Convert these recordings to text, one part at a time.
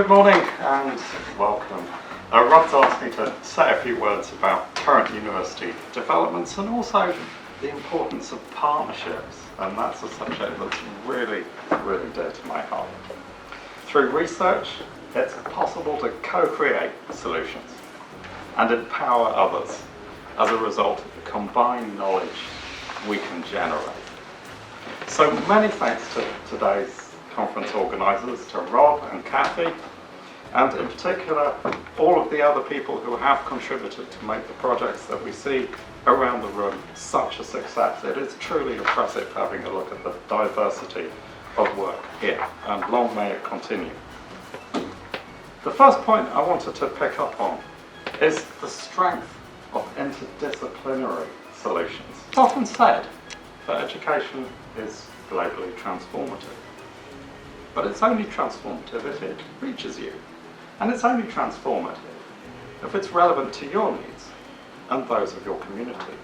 Good morning and welcome. Rob's asked me to say a few words about current university developments and also the importance of partnerships, and that's a subject that's really dear to my heart. Through research, it's possible to co-create solutions and empower others as a result of the combined knowledge we can generate. So many thanks to today's conference organisers, to Rob and Kathy, and in particular all of the other people who have contributed to make the projects that we see around the room such a success. It is truly impressive having a look at the diversity of work here, and long may it continue. The first point I wanted to pick up on is the strength of interdisciplinary solutions. It's often said that education is globally transformative, but it's only transformative if it reaches you, and it's only transformative if it's relevant to your needs and those of your community.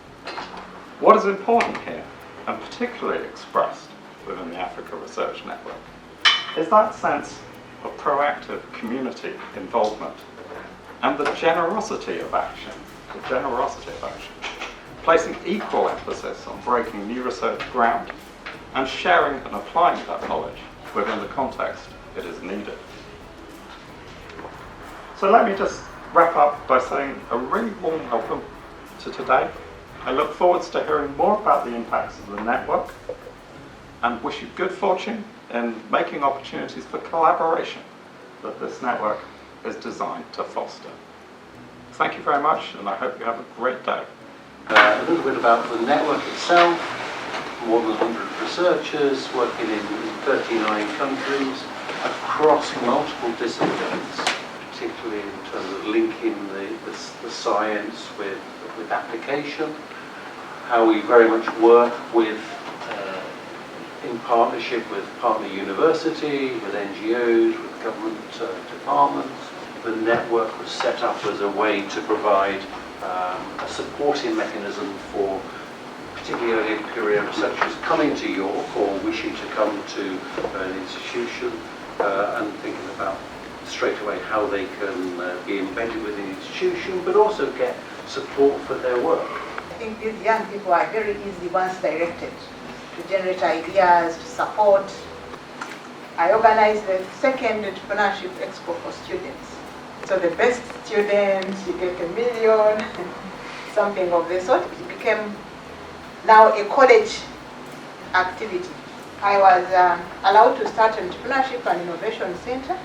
What is important here, and particularly expressed within the Africa Research Network, is that sense of proactive community involvement and the generosity of action, placing equal emphasis on breaking new research ground and sharing and applying that knowledge within the context it is needed. So let me just wrap up by saying a really warm welcome to today. I look forward to hearing more about the impacts of the network and wish you good fortune in making opportunities for collaboration that this network is designed to foster. Thank you very much, and I hope you have a great day. A little bit about the network itself. More than 100 researchers working in 39 countries across multiple disciplines, particularly in terms of linking the science with application. How we very much work with in partnership with partner university, with NGOs, with government departments. The network was set up as a way to provide a supporting mechanism for particularly early career researchers coming to York or wishing to come to an institution and thinking about straight away how they can be embedded within the institution, but also get support for their work. I think these young people are very easily once directed to generate ideas, to support. I organized the second entrepreneurship expo for students. So the best students, you get $1 million, something of the sort. It became now a college activity. I was allowed to start an entrepreneurship and innovation center.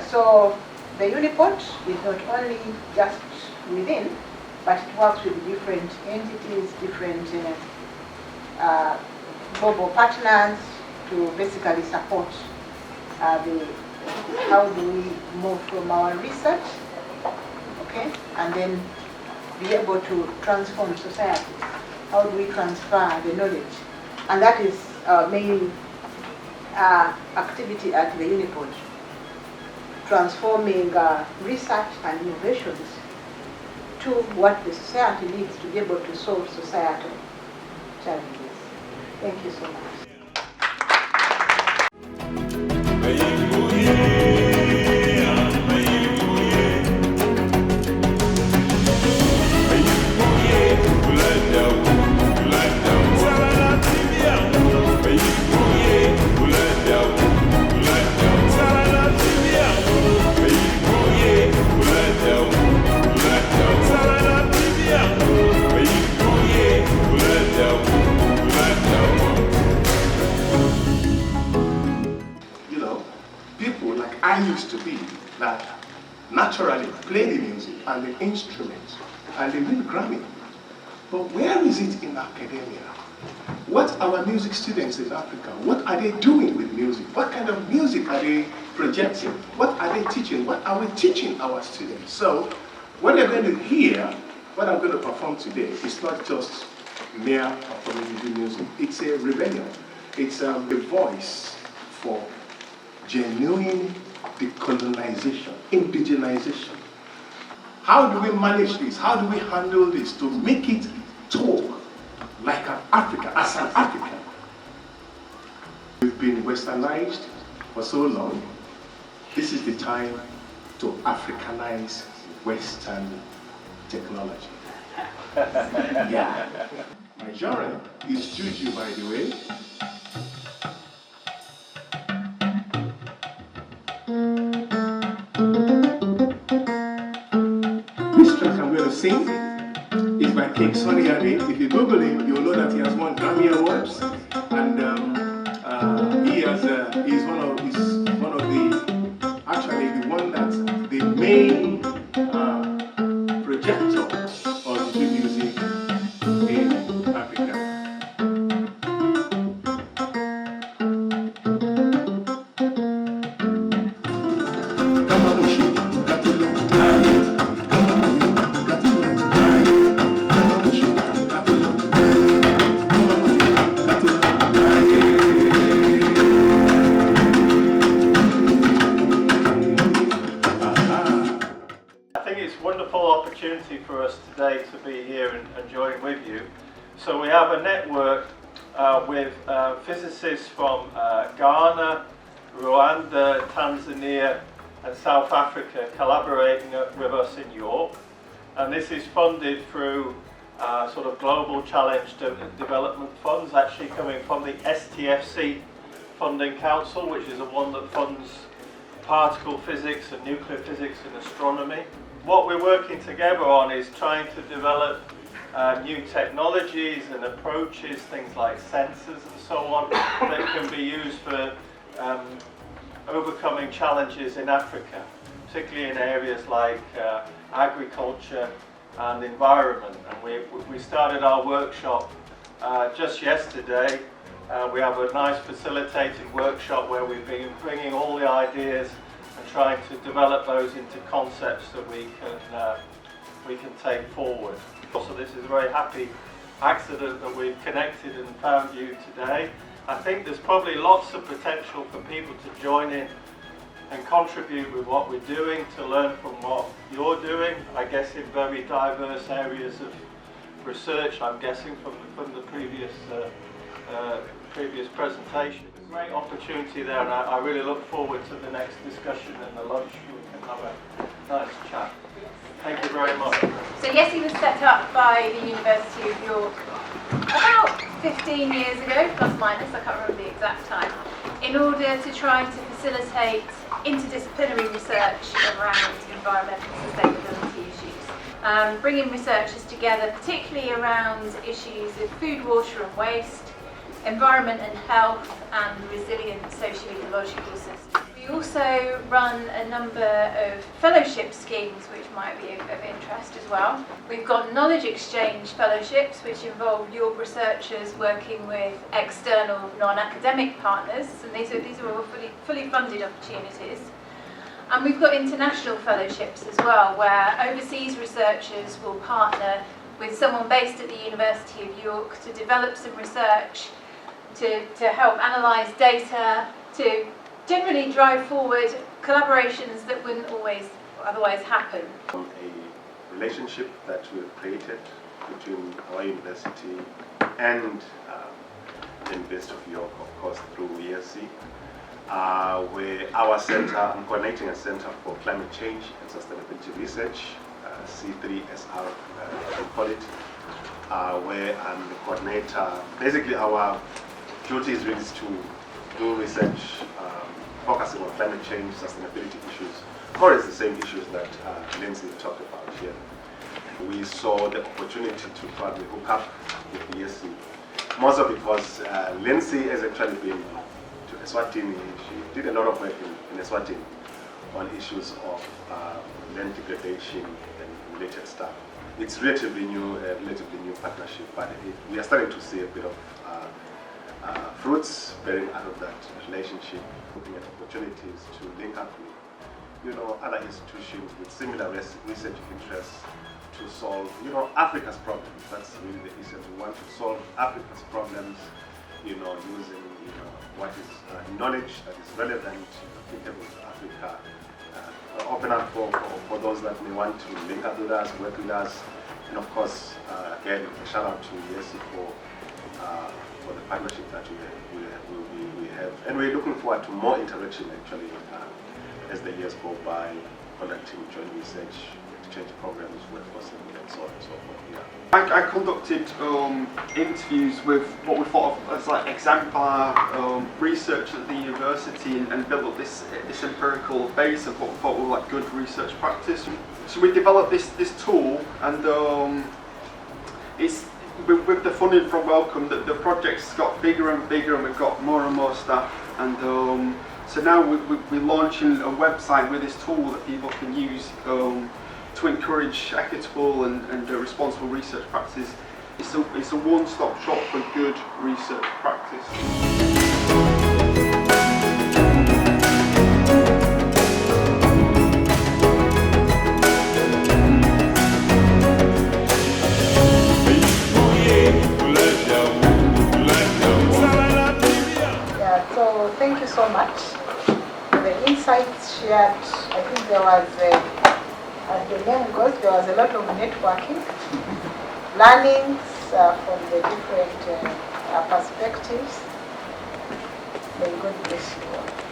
So the Uniport is not only just within, but it works with different entities, different global partners to basically support how do we move from our research, okay, and then be able to transform society. How do we transfer the knowledge? And that is our main activity at the Uniport, transforming research and innovations to what the society needs to be able to solve societal challenges. Thank you so much. I used to be that naturally play the music and the instruments and they win Grammy. But where is it in academia? What are our music students in Africa? What are they doing with music? What kind of music are they projecting? What are they teaching? What are we teaching our students? So what you're going to hear, what I'm going to perform today, is not just mere performing music. It's a rebellion. It's a voice for genuine decolonization, indigenization. How do we manage this? How do we handle this to make it talk like an African, as an African? We've been westernized for so long. this is the time to Africanize Western technology. Yeah. My genre is Juju, by the way. This track I'm going to sing is by King Sunny Ade. If you Google him, you'll know that he has won Grammy Awards, and he's one of the actually the one that's the main projector of the music in Africa. Opportunity for us today to be here and join with you. So we have a network with physicists from Ghana, Rwanda, Tanzania and South Africa collaborating with us in York, and this is funded through sort of global challenge development funds, actually coming from the STFC Funding Council, which is the one that funds particle physics and nuclear physics and astronomy. What we're working together on is trying to develop new technologies and approaches, things like sensors and so on, that can be used for overcoming challenges in Africa, particularly in areas like agriculture and environment. And we started our workshop just yesterday. We have a nice facilitated workshop where we've been bringing all the ideas and trying to develop those into concepts that we can take forward. So this is a very happy accident that we've connected and found you today. I think there's probably lots of potential for people to join in and contribute with what we're doing, to learn from what you're doing, I guess in very diverse areas of research, I'm guessing from the previous presentation. Great opportunity there, and I really look forward to the next discussion and the lunch. We can have a nice chat. Thank you very much. So YESI was set up by the University of York about 15 years ago, plus minus, I can't remember the exact time, in order to try to facilitate interdisciplinary research around environmental sustainability issues. Bringing researchers together, particularly around issues of food, water and waste, environment and health, and resilient socio-ecological systems. We also run a number of fellowship schemes which might be of interest as well. We've got knowledge exchange fellowships which involve York researchers working with external non-academic partners, and these are all fully funded opportunities. And we've got international fellowships as well, where overseas researchers will partner with someone based at the University of York to develop some research to help analyse data, to generally drive forward collaborations that wouldn't always otherwise happen. A relationship that we've created between our university and the University of York, of course, through YESI, where our center, I'm coordinating a center for climate change and sustainability research, C3SR we call it, where I'm the coordinator. Basically our duty is really to do research focusing on climate change, sustainability issues, more or less the same issues that Lindsay talked about here. We saw the opportunity to probably hook up with YESI. Most of it was Lindsay has actually been to Eswatini. She did a lot of work in Eswatini on issues of land degradation and related stuff. It's relatively new partnership, but we are starting to see a bit of fruits bearing out of that relationship, looking at opportunities to link up with, other institutions with similar research interests to solve, Africa's problems. That's really the issue. We want to solve Africa's problems, using, what is knowledge that is relevant, applicable to Africa. Open up for those that may want to link up with us, work with us, and of course, again, a shout out to YESI for the partnership that we have, and we're looking forward to more interaction actually as the years go by, conducting joint research, exchange programs with possibly and so on and so forth. Yeah. I conducted interviews with what we thought of as like exemplar research at the university and built up this empirical base of what we thought were like good research practice. So we developed this tool, and it's with the funding from Wellcome that the project's got bigger and bigger, and we've got more and more staff, and so now we're launching a website with this tool that people can use to encourage equitable and responsible research practices. It's a one-stop shop for good research practice. Yeah, so thank you so much for the insights shared. I think there was, as the name goes, there was a lot of networking, learnings from the different perspectives. May God bless you all.